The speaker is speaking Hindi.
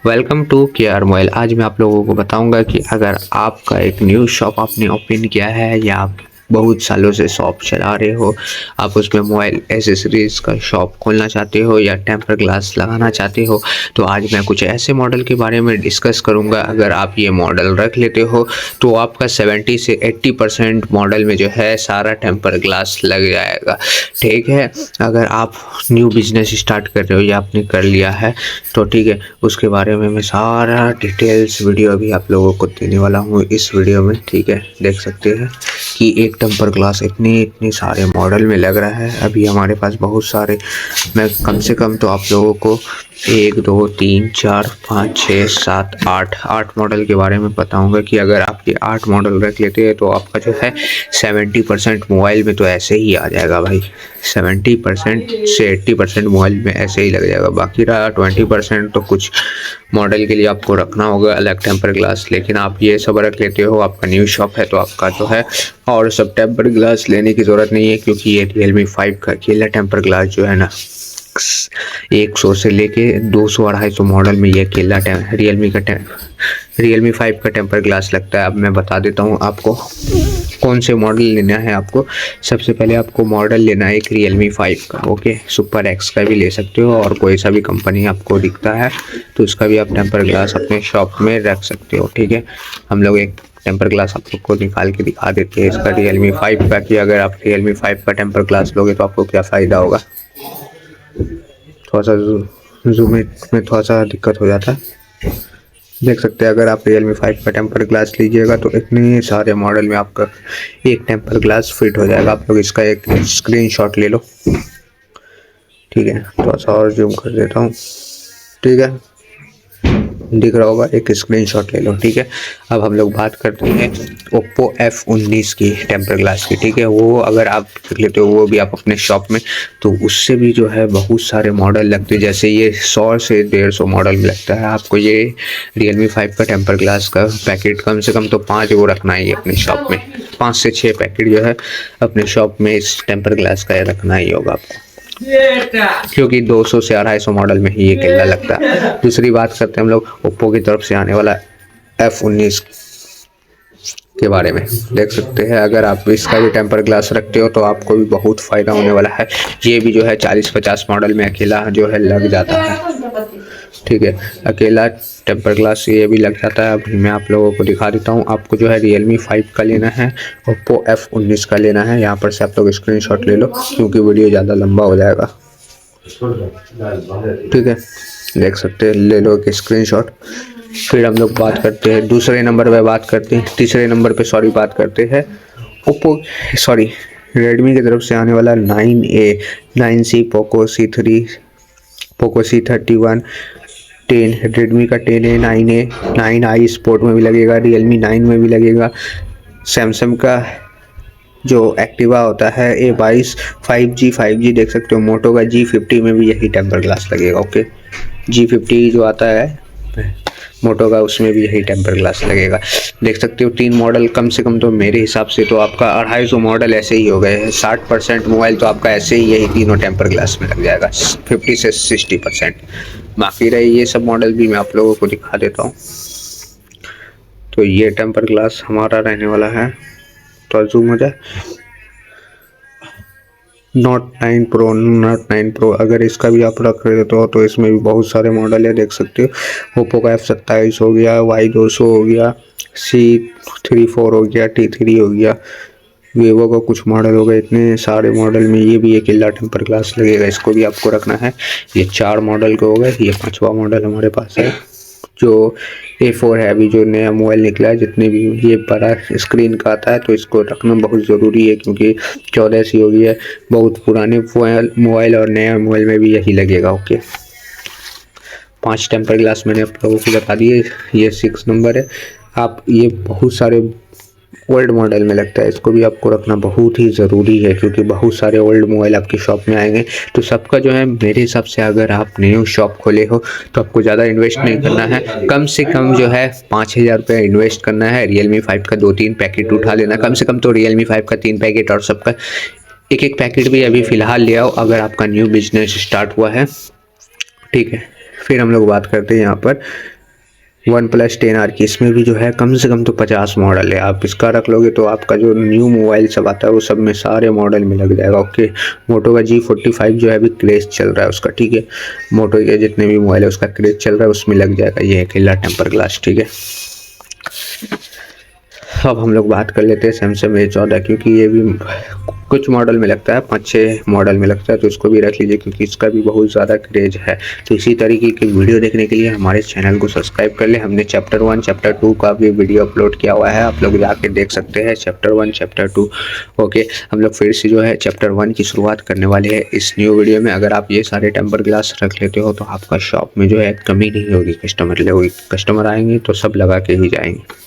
Welcome to K R mobile. आज मैं आप लोगों को बताऊंगा कि अगर आपका एक न्यू शॉप आपने ओपन किया है या आप बहुत सालों से शॉप चला रहे हो, आप उसमें मोबाइल एसेसरीज का शॉप खोलना चाहते हो या टेम्पर ग्लास लगाना चाहते हो, तो आज मैं कुछ ऐसे मॉडल के बारे में डिस्कस करूंगा। अगर आप ये मॉडल रख लेते हो तो आपका 70 से 80% मॉडल में जो है सारा टेम्पर ग्लास लग जाएगा। ठीक है, अगर आप न्यू बिजनेस स्टार्ट कर रहे हो या आपने कर लिया है तो ठीक है, उसके बारे में मैं सारा डिटेल्स वीडियो अभी आप लोगों को देने वाला हूँ इस वीडियो में। ठीक है, देख सकते हैं कि एक टेम्पर ग्लास इतने सारे मॉडल में लग रहा है। अभी हमारे पास बहुत सारे, मैं कम से कम तो आप लोगों को 1 2 3 4 5 6 7 8 मॉडल के बारे में बताऊंगा कि अगर आप ये 8 मॉडल रख लेते हैं तो आपका जो है 70% मोबाइल में तो ऐसे ही आ जाएगा भाई। 70% से 80% मोबाइल में ऐसे ही लग जाएगा। बाकी रहा 20% तो कुछ मॉडल के लिए आपको रखना होगा अलग टेम्पर ग्लास। लेकिन आप ये सब रख लेते हो, आपका न्यू शॉप है तो आपका जो है और सब टेम्पर ग्लास लेने की ज़रूरत नहीं है, क्योंकि ये Realme 5 का अकेला टेम्पर ग्लास जो है ना 100 से लेके 200-250 मॉडल में ये अकेला Realme 5 का टेम्पर ग्लास लगता है। अब मैं बता देता हूँ आपको कौन से मॉडल लेना है आपको। सबसे पहले आपको मॉडल लेना है एक Realme 5 का। ओके, सुपर एक्स का भी ले सकते हो और कोई सा भी कंपनी आपको दिखता है तो उसका भी आप टेम्पर ग्लास अपने शॉप में रख सकते हो। ठीक है, हम लोग एक टेम्पर ग्लास आप लोग को निकाल के दिखा देते हैं इसका Realme 5 का, कि अगर आप Realme 5 का टेम्पर ग्लास लोगे तो आपको क्या फ़ायदा होगा। थोड़ा सा जूम में थोड़ा सा दिक्कत हो जाता है। देख सकते हैं, अगर आप Realme 5 का टेम्पर ग्लास लीजिएगा तो इतने सारे मॉडल में आपका एक टेम्पर ग्लास फिट हो जाएगा। आप लोग इसका एक स्क्रीनशॉट ले लो। ठीक है, थोड़ा सा और जूम कर देता हूँ। ठीक है, दिख रहा होगा, एक स्क्रीनशॉट ले लो। ठीक है, अब हम लोग बात करते हैं Oppo F19 की टेम्पर ग्लास की। ठीक है, वो अगर आप देख लेते हो वो भी आप अपने शॉप में, तो उससे भी जो है बहुत सारे मॉडल लगते हैं। जैसे ये 100 से 150 मॉडल में लगता है। आपको ये Realme 5 का टेम्पर ग्लास का पैकेट कम से कम तो 5 वो रखना ही है अपनी शॉप में। 5 से 6 पैकेट जो है अपने शॉप में इस टेम्पर ग्लास का रखना ही होगा आपको, क्योंकि 200 से 250 मॉडल में ही ये केला लगता है। दूसरी बात करते हैं हम लोग ओप्पो की तरफ से आने वाला F19 के बारे में। देख सकते हैं, अगर आप इसका भी टेम्पर ग्लास रखते हो तो आपको भी बहुत फ़ायदा होने वाला है। ये भी जो है 40-50 मॉडल में अकेला जो है लग जाता है। ठीक है, अकेला टेम्पर ग्लास ये भी लग जाता है। अभी मैं आप लोगों को दिखा देता हूँ। आपको जो है Realme 5 का लेना है, Oppo F19 का लेना है। यहाँ पर से आप लोग स्क्रीनशॉट ले लो, क्योंकि वीडियो ज़्यादा लंबा हो जाएगा। ठीक है, देख सकते हैं, ले लो एक स्क्रीनशॉट। फिर हम लोग बात करते हैं दूसरे नंबर पे, बात करते हैं तीसरे नंबर पे, बात करते हैं रेडमी की तरफ से आने वाला 9A 9C Poco C3 Poco C31 10, Redmi का 10A 9A 9i स्पोर्ट में भी लगेगा, Realme 9 में भी लगेगा। सैमसंग का जो एक्टिवा होता है A22 5G देख सकते हो। मोटो का G50 में भी यही टेम्पर ग्लास लगेगा। ओके, G50 जो आता है मोटो का, उसमें भी यही टेम्पर ग्लास लगेगा। देख सकते हो 3 मॉडल कम से कम तो मेरे हिसाब से तो आपका 250 मॉडल ऐसे ही हो गए हैं। 60% मोबाइल तो आपका ऐसे ही यही तीनों टेम्पर ग्लास में लग जाएगा, 50 से 60%। बाकी रहे ये सब मॉडल भी मैं आप लोगों को दिखा देता हूँ। तो ये टेम्पर ग्लास हमारा रहने वाला है, तो जूम हो जाए, Note 9 Pro। अगर इसका भी आप रख रहे हो तो इसमें भी बहुत सारे मॉडल है। देख सकते हो, ओप्पो का F27 हो गया, Y200 हो गया, C34 हो गया, T3 हो गया, वीवो का कुछ मॉडल हो गए। इतने सारे मॉडल में ये भी एक अकेला टेम्पर ग्लास लगेगा। इसको भी आपको रखना है। ये 4 मॉडल का हो गए, ये 5वां मॉडल हमारे पास है जो A4 है। अभी जो नया मोबाइल निकला है, जितने भी ये बड़ा स्क्रीन का आता है, तो इसको रखना बहुत ज़रूरी है, क्योंकि 14 सी हो गई है। बहुत पुराने मोबाइल और नया मोबाइल में भी यही लगेगा। ओके, 5 टेम्पर ग्लास मैंने आप लोगों को बता दिए। ये 6 नंबर है। आप ये बहुत सारे ओल्ड मॉडल में लगता है, इसको भी आपको रखना बहुत ही ज़रूरी है, क्योंकि बहुत सारे ओल्ड मोबाइल आपकी शॉप में आएंगे। तो सबका जो है मेरे हिसाब से, अगर आप न्यू शॉप खोले हो तो आपको ज़्यादा इन्वेस्ट नहीं करना है। कम से कम जो है 5,000 रुपये इन्वेस्ट करना है। Realme 5 का 2-3 पैकेट उठा लेना, कम से कम तो Realme 5 का 3 पैकेट, और सबका एक पैकेट भी अभी फ़िलहाल ले आओ अगर आपका न्यू बिजनेस स्टार्ट हुआ है। ठीक है, फिर हम लोग बात करते हैं यहाँ पर वन प्लस 10R की। इसमें भी जो है कम से कम तो 50 मॉडल है। आप इसका रख लोगे तो आपका जो न्यू मोबाइल सब आता है वो सब में सारे मॉडल में लग जाएगा। ओके, मोटो का G45 जो है अभी क्रेज चल रहा है उसका, ठीक है। मोटो के जितने भी मोबाइल है उसका क्रेज चल रहा है, उसमें लग जाएगा ये अकेला टेम्पर ग्लास, ठीक है। अब हम लोग बात कर लेते हैं सैमसंग A14, क्योंकि ये भी कुछ मॉडल में लगता है, 5-6 मॉडल में लगता है, तो इसको भी रख लीजिए क्योंकि इसका भी बहुत ज़्यादा क्रेज है। तो इसी तरीके की वीडियो देखने के लिए हमारे चैनल को सब्सक्राइब कर ले। हमने चैप्टर 1 चैप्टर 2 का भी वीडियो अपलोड किया हुआ है, आप लोग जाके देख सकते हैं चैप्टर 1 चैप्टर 2। ओके, हम लोग फिर से जो है चैप्टर 1 की शुरुआत करने वाले हैं इस न्यू वीडियो में। अगर आप ये सारे टेम्पर ग्लास रख लेते हो तो आपका शॉप में जो है कमी नहीं होगी, कस्टमर आएंगे तो सब लगा के ही जाएंगे।